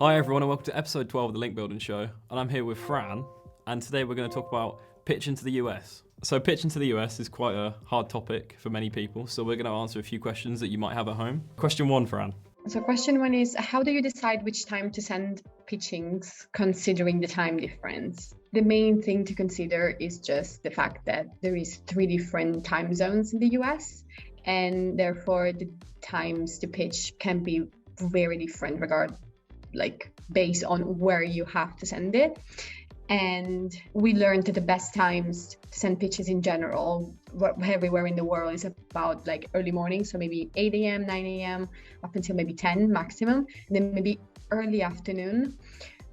Hi everyone and welcome to episode 12 of the Link Building Show, and I'm here with Fran, and today we're going to talk about pitching to the US. So pitching to the US is quite a hard topic for many people, so we're going to answer a few questions that you might have at home. Question 1, Fran. So question 1 is, how do you decide which time to send pitchings considering the time difference? The main thing to consider is just the fact that there is 3 different time zones in the US, and therefore the times to pitch can be very different based on where you have to send it. And we learned that the best times to send pitches in general, everywhere in the world, is about early morning, so maybe 8 a.m., 9 a.m., up until maybe 10 maximum, and then maybe early afternoon.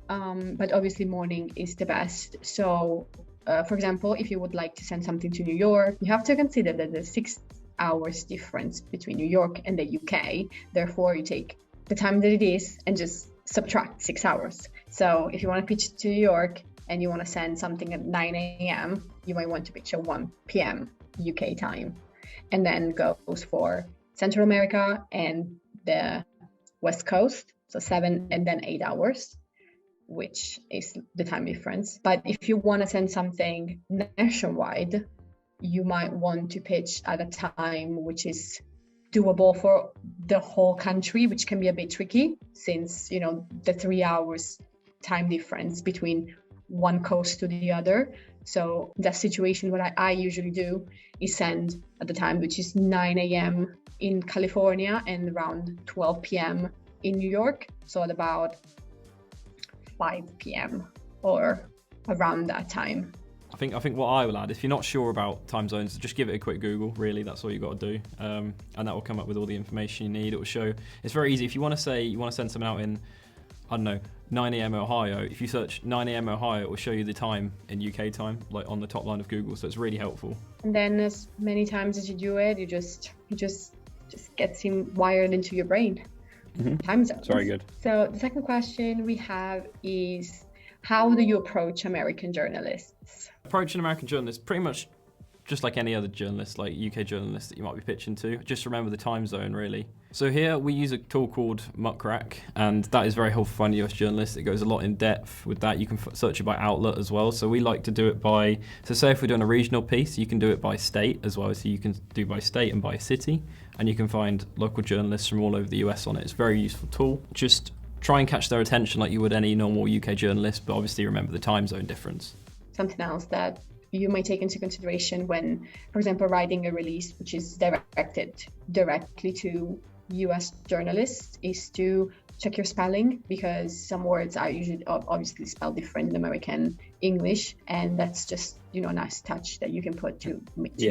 But obviously morning is the best. So, for example, if you would like to send something to New York, you have to consider that there's 6 hours difference between New York and the UK. Therefore, you take the time that it is and just subtract 6 hours. So if you want to pitch to New York and you want to send something at 9 a.m., you might want to pitch at 1 p.m. UK time, and then goes for Central America and the West Coast, so 7 and then 8 hours, which is the time difference. But if you want to send something nationwide, you might want to pitch at a time which is doable for the whole country, which can be a bit tricky since, the 3 hours time difference between one coast to the other. So that situation, what I usually do is send at the time which is 9 a.m. in California and around 12 p.m. in New York. So at about 5 p.m. or around that time. I think what I will add, if you're not sure about time zones, just give it a quick Google, really, that's all you got to do. And that will come up with all the information you need. It will show, it's very easy. If you want to say you want to send something out in, 9 a.m. Ohio, if you search 9 a.m. Ohio, it will show you the time in UK time, on the top line of Google, so it's really helpful. And then as many times as you do it, it just gets wired into your brain. Mm-hmm. Time zones. Very good. So the second question we have is, how do you approach American journalists? Approaching American journalists, pretty much just like any other journalist, like UK journalist that you might be pitching to. Just remember the time zone, really. So here we use a tool called Muckrack, and that is very helpful for any US journalists. It goes a lot in depth with that. You can search it by outlet as well. So we like to do it by, so say if we're doing a regional piece, you can do it by state as well. So you can do by state and by city, and you can find local journalists from all over the US on it. It's a very useful tool. Just try and catch their attention like you would any normal UK journalist, but obviously remember the time zone difference. Something else that you might take into consideration when, for example, writing a release which is directed directly to US journalists is to check your spelling, because some words are usually obviously spelled different in American English, and that's just a nice touch that you can put to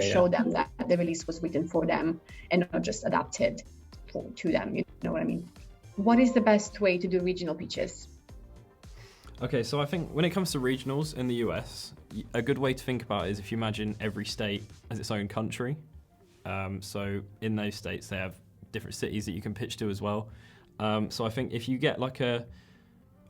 show them that the release was written for them and not just adapted to them. You know what I mean? What is the best way to do regional pitches? Okay, so I think when it comes to regionals in the US, a good way to think about it is if you imagine every state as its own country. So in those states, they have different cities that you can pitch to as well. So I think if you get a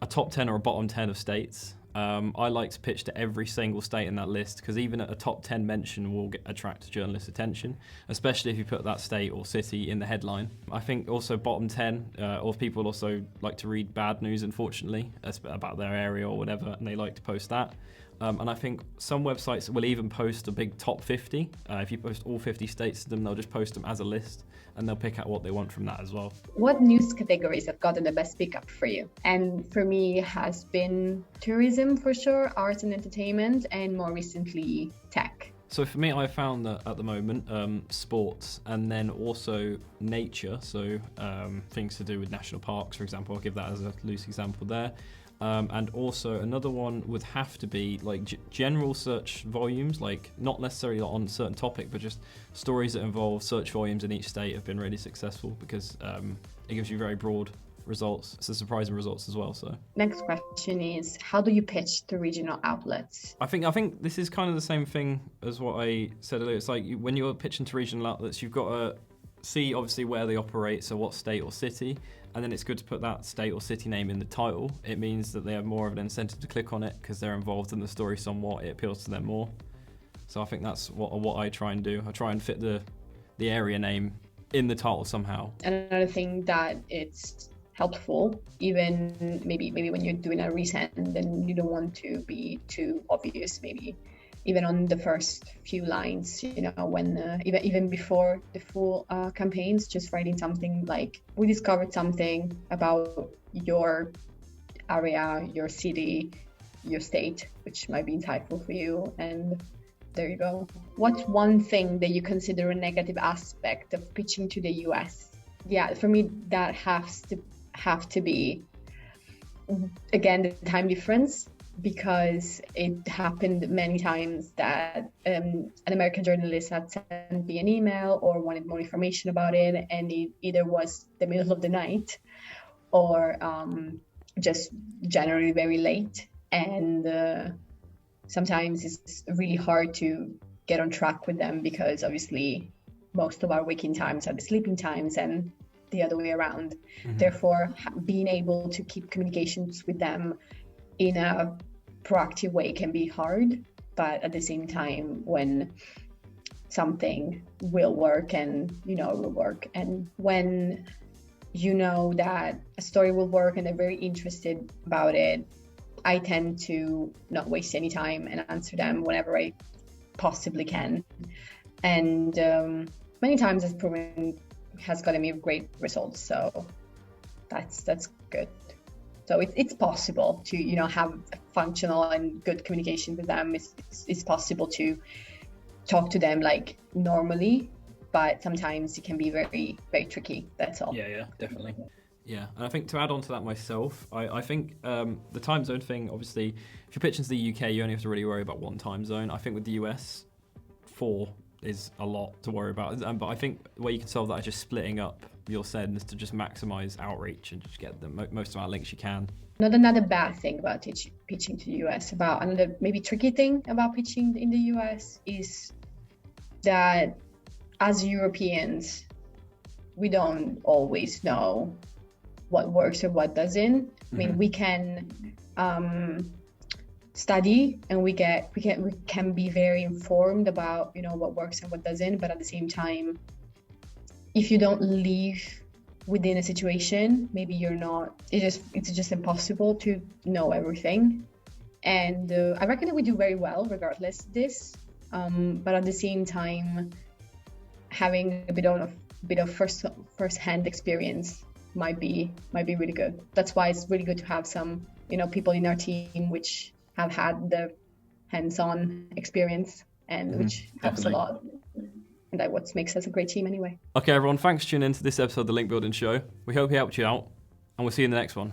top 10 or a bottom 10 of states, I like to pitch to every single state in that list, because even a top 10 mention will attract journalists' attention, especially if you put that state or city in the headline. I think also bottom 10, or people also like to read bad news, unfortunately, about their area or whatever, and they like to post that. And I think some websites will even post a big top 50. If you post all 50 states to them, they'll just post them as a list, and they'll pick out what they want from that as well. What news categories have gotten the best pickup for you? And for me, has been tourism for sure, arts and entertainment, and more recently, tech. So for me, I found that at the moment, sports, and then also nature. So things to do with national parks, for example. I'll give that as a loose example there. And also another one would have to be general search volumes, not necessarily on a certain topic, but just stories that involve search volumes in each state have been really successful, because it gives you very broad results. It's surprising results as well. So next question is, how do you pitch to regional outlets? I think this is kind of the same thing as what I said earlier. It's when you're pitching to regional outlets, you've got to see obviously where they operate, so what state or city, and then it's good to put that state or city name in the title. It means that they have more of an incentive to click on it because they're involved in the story somewhat. It appeals to them more. So I think that's what I try and do. I try and fit the area name in the title somehow. Another thing that it's helpful, even maybe when you're doing a resend and you don't want to be too obvious, maybe even on the first few lines, when even before the full campaigns, just writing something like, we discovered something about your area, your city, your state, which might be insightful for you, and there you go. What's one thing that you consider a negative aspect of pitching to the US? Yeah, for me, that have to be, again, the time difference, because it happened many times that an American journalist had sent me an email or wanted more information about it, and it either was the middle of the night or just generally very late, and sometimes it's really hard to get on track with them, because obviously most of our waking times are the sleeping times and the other way around. Therefore, being able to keep communications with them in a proactive way can be hard, but at the same time, when something will work and it will work, and when that a story will work and they're very interested about it, I tend to not waste any time and answer them whenever I possibly can, and many times has gotten me great results, so that's good. So it's possible to have functional and good communication with them. It's possible to talk to them like normally, but sometimes it can be very, very tricky. That's all. Yeah, definitely. Yeah, and I think to add on to that myself, I think the time zone thing, obviously, if you're pitching to the UK, you only have to really worry about one time zone. I think with the US, 4 is a lot to worry about. But I think the way you can solve that is just splitting up your sends to just maximize outreach and just get the most amount of links you can. Not another bad thing about pitching to the US, about another maybe tricky thing about pitching in the US is that as Europeans, we don't always know what works or what doesn't. I mean, we can study and we can be very informed about what works and what doesn't, but at the same time, if you don't live within a situation, maybe you're not, it's just impossible to know everything. And I reckon that we do very well regardless of this, but at the same time, having a bit of first-hand experience might be really good. That's why it's really good to have some people in our team which have had the hands-on experience, and which helps a lot. And that's what makes us a great team anyway. Okay, everyone, thanks for tuning in to this episode of the Link Building Show. We hope we helped you out, and we'll see you in the next one.